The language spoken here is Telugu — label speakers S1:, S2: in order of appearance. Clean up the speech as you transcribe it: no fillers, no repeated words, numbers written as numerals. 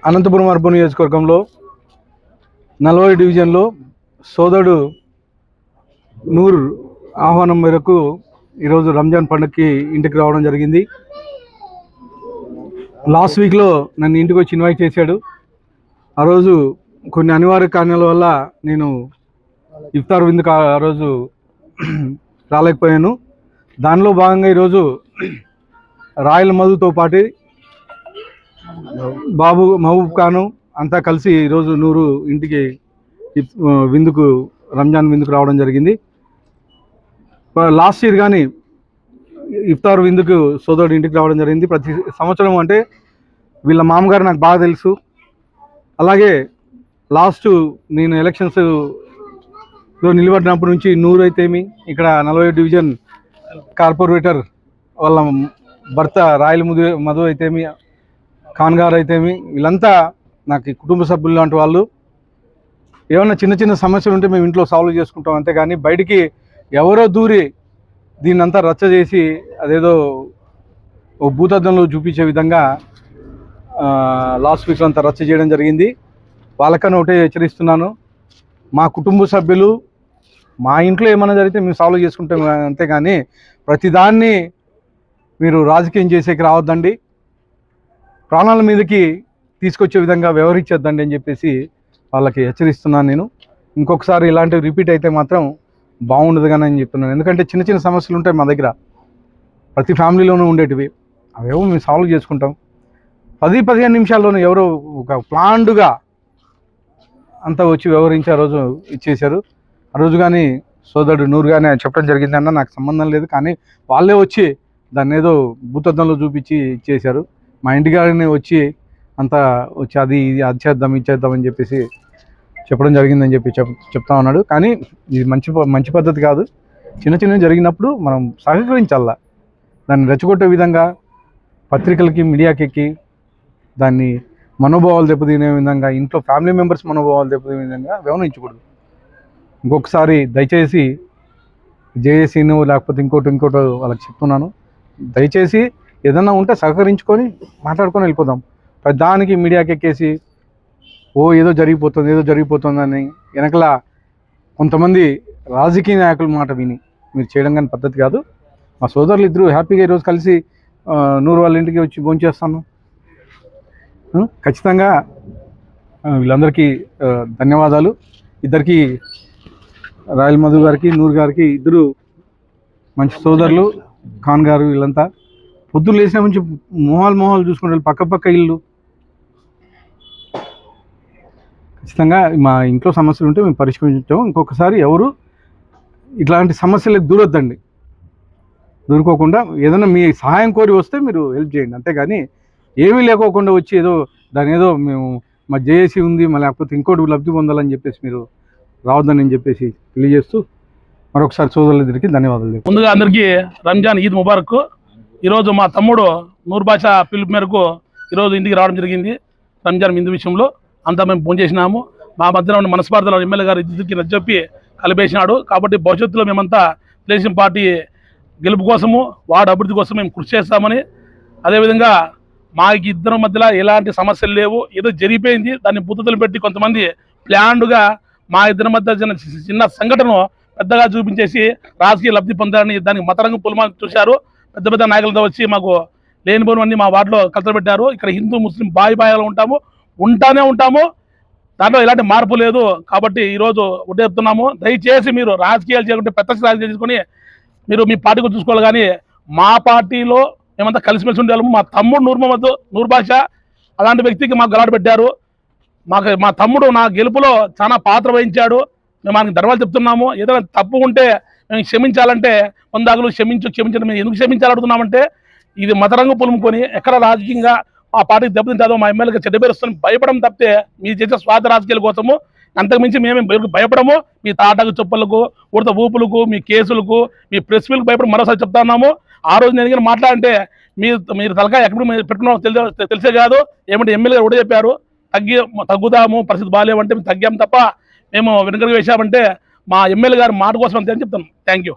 S1: అనంతపురం అర్బన్ నియోజకవర్గంలో 40 డివిజన్లో సోదరుడు నూర్ ఆహ్వానం మేరకు ఈరోజు రంజాన్ పండుగకి ఇంటికి రావడం జరిగింది. లాస్ట్ వీక్లో నన్ను ఇంటికి వచ్చి ఇన్వైట్ చేశాడు. ఆ రోజు కొన్ని అనివార్య కారణాల వల్ల నేను ఇఫ్తార్ విందుకు ఆ రోజు రాలేకపోయాను. దానిలో భాగంగా ఈరోజు రాయల మధుతో పాటు బాబు మహబూబ్ ఖాను అంతా కలిసి ఈరోజు నూరు ఇంటికి విందుకు రంజాన్ విందుకు రావడం జరిగింది. లాస్ట్ ఇయర్ కానీ ఇఫ్తార్ విందుకు సోదరుడు ఇంటికి రావడం జరిగింది. ప్రతి సంవత్సరం అంటే వీళ్ళ మామగారు నాకు బాగా తెలుసు. అలాగే లాస్ట్ నేను ఎలక్షన్స్లో నిలబడినప్పటి నుంచి నూరు అయితేమి, ఇక్కడ 40 డివిజన్ కార్పొరేటర్ వాళ్ళ భర్త రాయల మధు అయితేమి, ఖాన్ గారు అయితేమి, వీళ్ళంతా నాకు కుటుంబ సభ్యులు లాంటి వాళ్ళు. ఏమన్నా చిన్న చిన్న సమస్యలు ఉంటే మేము ఇంట్లో సాల్వ్ చేసుకుంటాం, అంతేగాని బయటికి ఎవరో దూరి దీన్నంతా రచ్చ చేసి అదేదో ఓ భూతద్దంలో చూపించే విధంగా లాస్ట్ వీక్లో అంతా రచ్చ చేయడం జరిగింది. వాళ్ళకన్నా ఒకటే హెచ్చరిస్తున్నాను, మా కుటుంబ సభ్యులు మా ఇంట్లో ఏమైనా జరిగితే మేము సాల్వ్ చేసుకుంటాం, అంతేగాని ప్రతిదాన్ని మీరు రాజకీయం చేసేకి రావద్దండి, ప్రాణాల మీదకి తీసుకొచ్చే విధంగా వ్యవహరించొద్దండి అని చెప్పేసి వాళ్ళకి హెచ్చరిస్తున్నాను. నేను ఇంకొకసారి ఇలాంటివి రిపీట్ అయితే మాత్రం బాగుండదు కానీ అని చెప్తున్నాను. ఎందుకంటే చిన్న చిన్న సమస్యలు ఉంటాయి మా దగ్గర, ప్రతి ఫ్యామిలీలోనూ ఉండేటివి. అవేవో మేము సాల్వ్ చేసుకుంటాం. 10-15 నిమిషాల్లోనే ఎవరో ఒక ప్లాన్డ్గా అంతా వచ్చి వ్యవహరించి ఆ రోజు ఇచ్చేశారు. ఆ రోజు కానీ సోదరుడు నూరు కానీ చెప్పడం జరిగిందన్న నాకు సంబంధం లేదు, కానీ వాళ్ళే వచ్చి దాన్ని ఏదో భూతద్దంలో చూపించి ఇచ్చేశారు. మా ఇంటిగారిని వచ్చి అంతా వచ్చి అది చేద్దాం ఇది చేద్దాం అని చెప్పేసి చెప్పడం జరిగిందని చెప్పి చెప్తా ఉన్నాడు. కానీ ఇది మంచి పద్ధతి కాదు. చిన్న చిన్నవి జరిగినప్పుడు మనం సహకరించాల, దాన్ని రెచ్చగొట్టే విధంగా పత్రికలకి మీడియాకి ఎక్కి దాన్ని మనోభావాలు దెబ్బతినే విధంగా, ఇంట్లో ఫ్యామిలీ మెంబర్స్ మనోభావాలు దెబ్బతినే విధంగా వ్యవహరించకూడదు. ఇంకొకసారి దయచేసి జేఏసీను లేకపోతే ఇంకోటి వాళ్ళకి చెప్తున్నాను, దయచేసి ఏదన్నా ఉంటే సహకరించుకొని మాట్లాడుకొని వెళ్ళిపోదాం. దానికి మీడియాకి ఎక్కేసి ఏదో జరిగిపోతుందని వెనకల కొంతమంది రాజకీయ నాయకుల మాట విని మీరు చేయడం కానీ పద్ధతి కాదు. మా సోదరులు ఇద్దరు హ్యాపీగా ఈరోజు కలిసి నూరు వాళ్ళ ఇంటికి వచ్చి భోంచేస్తాను. ఖచ్చితంగా వీళ్ళందరికీ ధన్యవాదాలు. ఇద్దరికి రాయల మధు గారికి నూరు గారికి ఇద్దరు మంచి సోదరులు. ఖాన్ గారు వీళ్ళంతా పొద్దున్న లేచిన నుంచి మొహాలు చూసుకుంటారు, పక్క ఇల్లు. ఖచ్చితంగా మా ఇంట్లో సమస్యలు ఉంటే మేము పరిష్కరించాము. ఇంకొకసారి ఎవరు ఇట్లాంటి సమస్యలకు దూరుకోకుండా ఏదైనా మీ సహాయం కోరి వస్తే మీరు హెల్ప్ చేయండి, అంతేగాని ఏమీ లేకోకుండా వచ్చి ఏదో మేము మా జేఏసీ ఉంది మా లేకపోతే ఇంకోటి లబ్ధి పొందాలని చెప్పేసి మీరు రావద్దని చెప్పేసి తెలియజేస్తూ మరొకసారి సోదరులిద్దరికి ధన్యవాదాలు.
S2: ముందుగా అందరికీ రంజాన్ ఈద్ ముబారక్. ఈరోజు మా తమ్ముడు నూర్ బాషా పిలుపు మేరకు ఈరోజు ఇంటికి రావడం జరిగింది. రంజాన్ విందు విషయంలో అంతా మేము ఫోన్ చేసినాము. మా మధ్యలో ఉన్న మనస్పార్థలో ఎమ్మెల్యే గారు ఇద్దరికి నచ్చజెప్పి కలిపేసినాడు. కాబట్టి భవిష్యత్తులో మేమంతా తెలుగుదేశం పార్టీ గెలుపు కోసము, వార్డు అభివృద్ధి కోసం మేము కృషి చేస్తామని, అదేవిధంగా మా ఇద్దరి మధ్యలో ఎలాంటి సమస్యలు లేవు, ఏదో జరిగిపోయింది దాన్ని బుద్ధతులు పెట్టి కొంతమంది ప్లాన్డ్గా మా ఇద్దరి మధ్య చిన్న సంఘటన పెద్దగా చూపించేసి రాజకీయ లబ్ధి పొందాలని దానికి మతరంగం పులమాలు చూశారు. పెద్ద నాయకులతో వచ్చి మాకు లేనిపోనివన్నీ మా వార్డులో కలతపెట్టారు. ఇక్కడ హిందూ ముస్లిం బాయిగా ఉంటాము, దాంట్లో ఎలాంటి మార్పు లేదు. కాబట్టి ఈరోజు ఉడ్డేస్తున్నాము, దయచేసి మీరు రాజకీయాలు చేయకుంటే ప్రత్యక్ష రాజకీయాలు చేసుకొని మీరు మీ పార్టీకి చూసుకోవాలి. కానీ మా పార్టీలో మేమంతా కలిసిమెలిసి ఉండేవాళ్ళము. మా తమ్ముడు నూర్ బాషా అలాంటి వ్యక్తికి మాకు గలాట పెట్టారు. మా తమ్ముడు నా గెలుపులో చాలా పాత్ర వహించాడు. మేము ఆయనకి ధన్యవాదాలు చెప్తున్నాము. ఏదైనా తప్పు ఉంటే మేము క్షమించాలంటే వందాగులు క్షమించడం మేము ఎందుకు క్షమించాలడుగుతున్నామంటే, ఇది మతరంగు పులుముకొని ఎక్కడ రాజకీయంగా ఆ పార్టీకి దెబ్బతింటాదో, మా ఎమ్మెల్యేకి చెడ్డ పేరు వస్తుంది భయపడడం తప్పితే మీరు చేసే స్వార్థ రాజకీయాల కోసము అంతకుమించి మేమేం భయపడము. మీ తాటకు చొప్పలకు, ఉడత ఊపులకు, మీ కేసులకు, మీ ప్రెస్ మీలకు భయపడి మరోసారి చెప్తా ఉన్నాము. ఆ రోజు నేను మాట్లాడంటే మీరు తలకాయ ఎక్కడ పెట్టుకున్నామో తెలిసే కాదు. ఏమంటే ఎమ్మెల్యే కూడా చెప్పారు, తగ్గుదాము, పరిస్థితి బాగాలేవంటే మేము తగ్గాము తప్ప మేము వెనుకకు వేసామంటే మా ఎమ్మెల్యే గారు మాట కోసం అంతే అని చెప్తాను. Thank you.